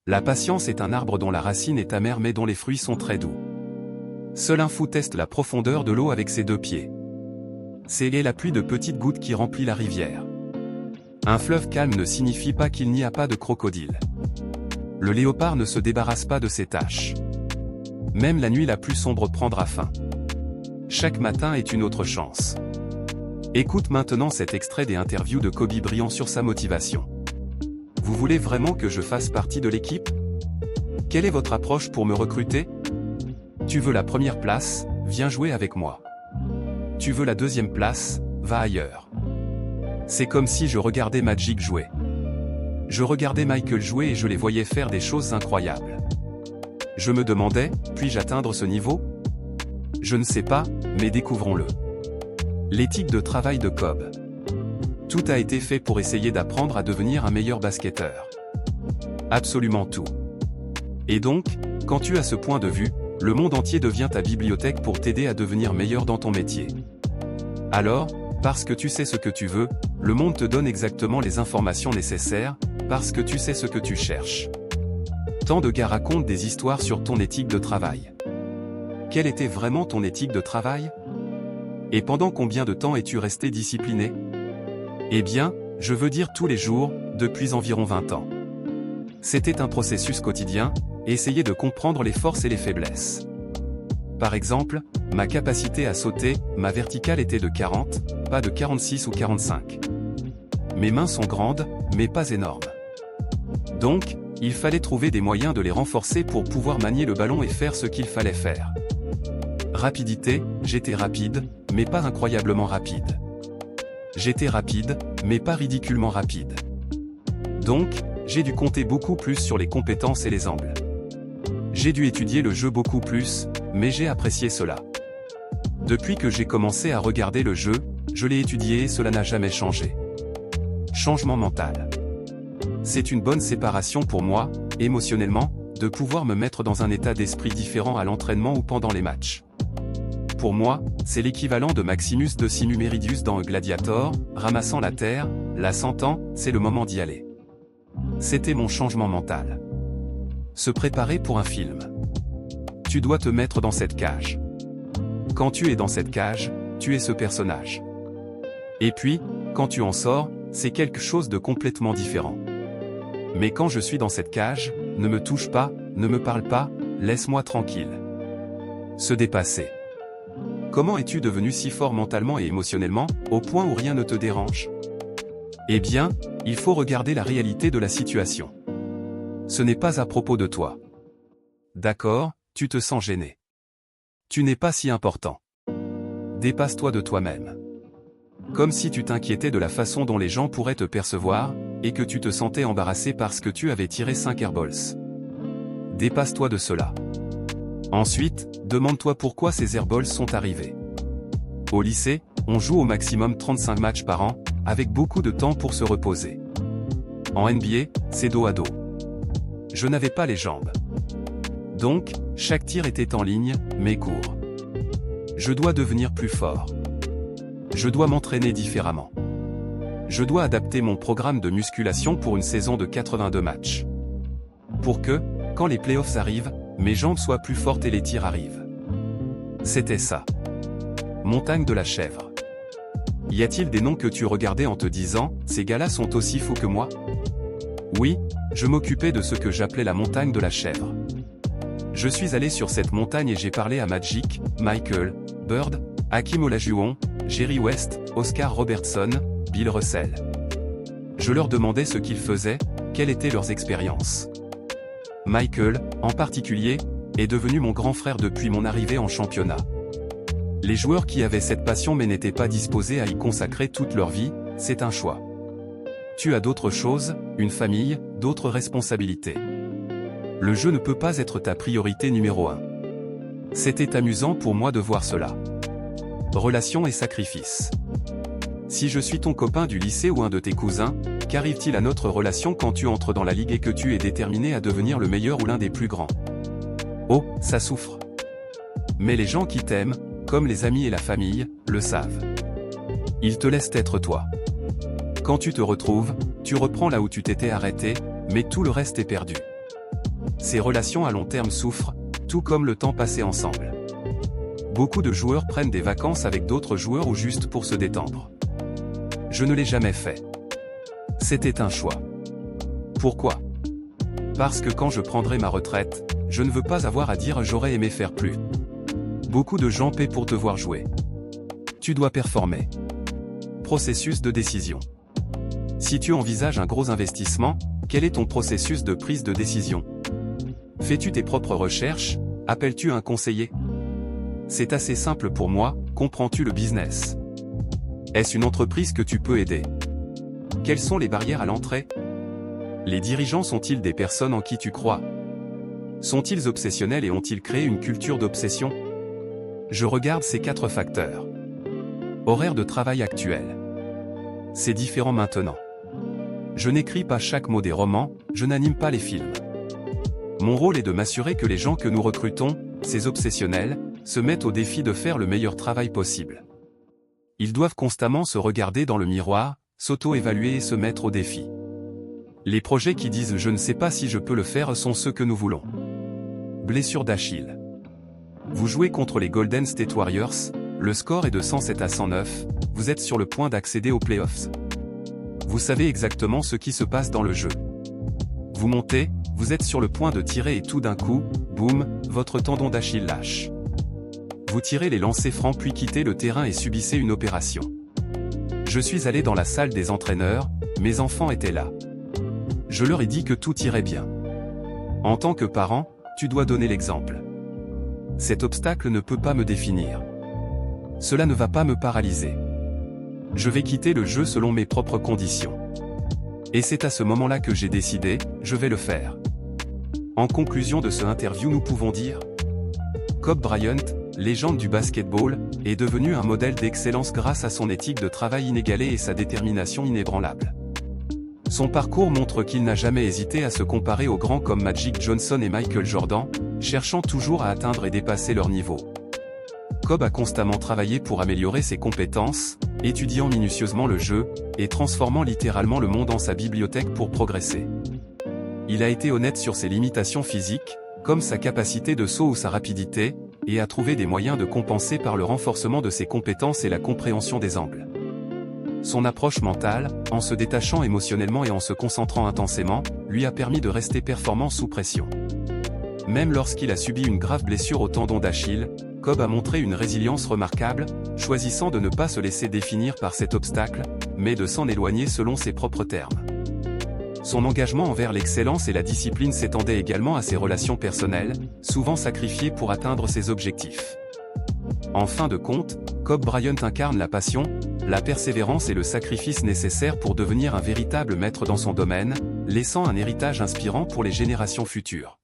La patience est un arbre dont la racine est amère mais dont les fruits sont très doux. Seul un fou teste la profondeur de l'eau avec ses 2 pieds. C'est la pluie de petites gouttes qui remplit la rivière. Un fleuve calme ne signifie pas qu'il n'y a pas de crocodile. Le léopard ne se débarrasse pas de ses taches. Même la nuit la plus sombre prendra fin. Chaque matin est une autre chance. Écoute maintenant cet extrait des interviews de Kobe Bryant sur sa motivation. Vous voulez vraiment que je fasse partie de l'équipe? Quelle est votre approche pour me recruter? Tu veux la première place? Viens jouer avec moi. Tu veux la 2e place? Va ailleurs. C'est comme si je regardais Magic jouer. Je regardais Michael jouer et je les voyais faire des choses incroyables. Je me demandais, puis-je atteindre ce niveau? Je ne sais pas, mais découvrons-le. L'éthique de travail de Kobe. Tout a été fait pour essayer d'apprendre à devenir un meilleur basketteur. Absolument tout. Et donc, quand tu as ce point de vue, le monde entier devient ta bibliothèque pour t'aider à devenir meilleur dans ton métier. Alors, parce que tu sais ce que tu veux, le monde te donne exactement les informations nécessaires, parce que tu sais ce que tu cherches. Tant de gars racontent des histoires sur ton éthique de travail. Quelle était vraiment ton éthique de travail? Et pendant combien de temps es-tu resté discipliné? Eh bien, je veux dire tous les jours, depuis environ 20 ans. C'était un processus quotidien, essayer de comprendre les forces et les faiblesses. Par exemple, ma capacité à sauter, ma verticale était de 40, pas de 46 ou 45. Mes mains sont grandes, mais pas énormes. Donc, il fallait trouver des moyens de les renforcer pour pouvoir manier le ballon et faire ce qu'il fallait faire. Rapidité, j'étais rapide, mais pas incroyablement rapide. J'étais rapide, mais pas ridiculement rapide. Donc, j'ai dû compter beaucoup plus sur les compétences et les angles. J'ai dû étudier le jeu beaucoup plus, mais j'ai apprécié cela. Depuis que j'ai commencé à regarder le jeu, je l'ai étudié et cela n'a jamais changé. Changement mental. C'est une bonne séparation pour moi, émotionnellement, de pouvoir me mettre dans un état d'esprit différent à l'entraînement ou pendant les matchs. Pour moi, c'est l'équivalent de Maximus Decimus Meridius dans Gladiator, ramassant la terre, la sentant, c'est le moment d'y aller. C'était mon changement mental. Se préparer pour un film. Tu dois te mettre dans cette cage. Quand tu es dans cette cage, tu es ce personnage. Et puis, quand tu en sors, c'est quelque chose de complètement différent. Mais quand je suis dans cette cage, ne me touche pas, ne me parle pas, laisse-moi tranquille. Se dépasser. Comment es-tu devenu si fort mentalement et émotionnellement, au point où rien ne te dérange? Eh bien, il faut regarder la réalité de la situation. Ce n'est pas à propos de toi. D'accord, tu te sens gêné. Tu n'es pas si important. Dépasse-toi de toi-même. Comme si tu t'inquiétais de la façon dont les gens pourraient te percevoir, et que tu te sentais embarrassé parce que tu avais tiré 5 airballs. Dépasse-toi de cela. Ensuite, demande-toi pourquoi ces airballs sont arrivés. Au lycée, on joue au maximum 35 matchs par an, avec beaucoup de temps pour se reposer. En NBA, c'est dos à dos. Je n'avais pas les jambes. Donc, chaque tir était en ligne, mais court. Je dois devenir plus fort. Je dois m'entraîner différemment. Je dois adapter mon programme de musculation pour une saison de 82 matchs. Pour que, quand les playoffs arrivent, mes jambes soient plus fortes et les tirs arrivent. C'était ça. Montagne de la chèvre. Y a-t-il des noms que tu regardais en te disant, ces gars-là sont aussi fous que moi? Oui, je m'occupais de ce que j'appelais la montagne de la chèvre. Je suis allé sur cette montagne et j'ai parlé à Magic, Michael, Bird, Hakeem Olajuwon, Jerry West, Oscar Robertson, Bill Russell. Je leur demandais ce qu'ils faisaient, quelles étaient leurs expériences. Michael, en particulier, est devenu mon grand frère depuis mon arrivée en championnat. Les joueurs qui avaient cette passion mais n'étaient pas disposés à y consacrer toute leur vie, c'est un choix. Tu as d'autres choses, une famille, d'autres responsabilités. Le jeu ne peut pas être ta priorité numéro 1. C'était amusant pour moi de voir cela. Relations et sacrifices. Si je suis ton copain du lycée ou un de tes cousins, qu'arrive-t-il à notre relation quand tu entres dans la ligue et que tu es déterminé à devenir le meilleur ou l'un des plus grands? Oh, ça souffre. Mais les gens qui t'aiment, comme les amis et la famille, le savent. Ils te laissent être toi. Quand tu te retrouves, tu reprends là où tu t'étais arrêté, mais tout le reste est perdu. Ces relations à long terme souffrent, tout comme le temps passé ensemble. Beaucoup de joueurs prennent des vacances avec d'autres joueurs ou juste pour se détendre. Je ne l'ai jamais fait. C'était un choix. Pourquoi? Parce que quand je prendrai ma retraite, je ne veux pas avoir à dire j'aurais aimé faire plus. Beaucoup de gens paient pour te voir jouer. Tu dois performer. Processus de décision. Si tu envisages un gros investissement, quel est ton processus de prise de décision? Fais-tu tes propres recherches? Appelles-tu un conseiller? C'est assez simple pour moi, comprends-tu le business? Est-ce une entreprise que tu peux aider? Quelles sont les barrières à l'entrée? Les dirigeants sont-ils des personnes en qui tu crois? Sont-ils obsessionnels et ont-ils créé une culture d'obsession? Je regarde ces 4 facteurs. Horaire de travail actuel. C'est différent maintenant. Je n'écris pas chaque mot des romans, je n'anime pas les films. Mon rôle est de m'assurer que les gens que nous recrutons, ces obsessionnels, se mettent au défi de faire le meilleur travail possible. Ils doivent constamment se regarder dans le miroir, s'auto-évaluer et se mettre au défi. Les projets qui disent « je ne sais pas si je peux le faire » sont ceux que nous voulons. Blessure d'Achille. Vous jouez contre les Golden State Warriors, le score est de 107 à 109, vous êtes sur le point d'accéder aux playoffs. Vous savez exactement ce qui se passe dans le jeu. Vous montez, vous êtes sur le point de tirer et tout d'un coup, boum, votre tendon d'Achille lâche. Vous tirez les lancers francs puis quittez le terrain et subissez une opération. Je suis allé dans la salle des entraîneurs, mes enfants étaient là. Je leur ai dit que tout irait bien. En tant que parent, tu dois donner l'exemple. Cet obstacle ne peut pas me définir. Cela ne va pas me paralyser. Je vais quitter le jeu selon mes propres conditions. Et c'est à ce moment-là que j'ai décidé, je vais le faire. En conclusion de ce interview, nous pouvons dire Kobe Bryant, légende du basketball, est devenu un modèle d'excellence grâce à son éthique de travail inégalée et sa détermination inébranlable. Son parcours montre qu'il n'a jamais hésité à se comparer aux grands comme Magic Johnson et Michael Jordan, cherchant toujours à atteindre et dépasser leur niveau. Kobe a constamment travaillé pour améliorer ses compétences, étudiant minutieusement le jeu, et transformant littéralement le monde en sa bibliothèque pour progresser. Il a été honnête sur ses limitations physiques, comme sa capacité de saut ou sa rapidité, et a trouvé des moyens de compenser par le renforcement de ses compétences et la compréhension des angles. Son approche mentale, en se détachant émotionnellement et en se concentrant intensément, lui a permis de rester performant sous pression. Même lorsqu'il a subi une grave blessure au tendon d'Achille, Kobe a montré une résilience remarquable, choisissant de ne pas se laisser définir par cet obstacle, mais de s'en éloigner selon ses propres termes. Son engagement envers l'excellence et la discipline s'étendait également à ses relations personnelles, souvent sacrifiées pour atteindre ses objectifs. En fin de compte, Kobe Bryant incarne la passion, la persévérance et le sacrifice nécessaires pour devenir un véritable maître dans son domaine, laissant un héritage inspirant pour les générations futures.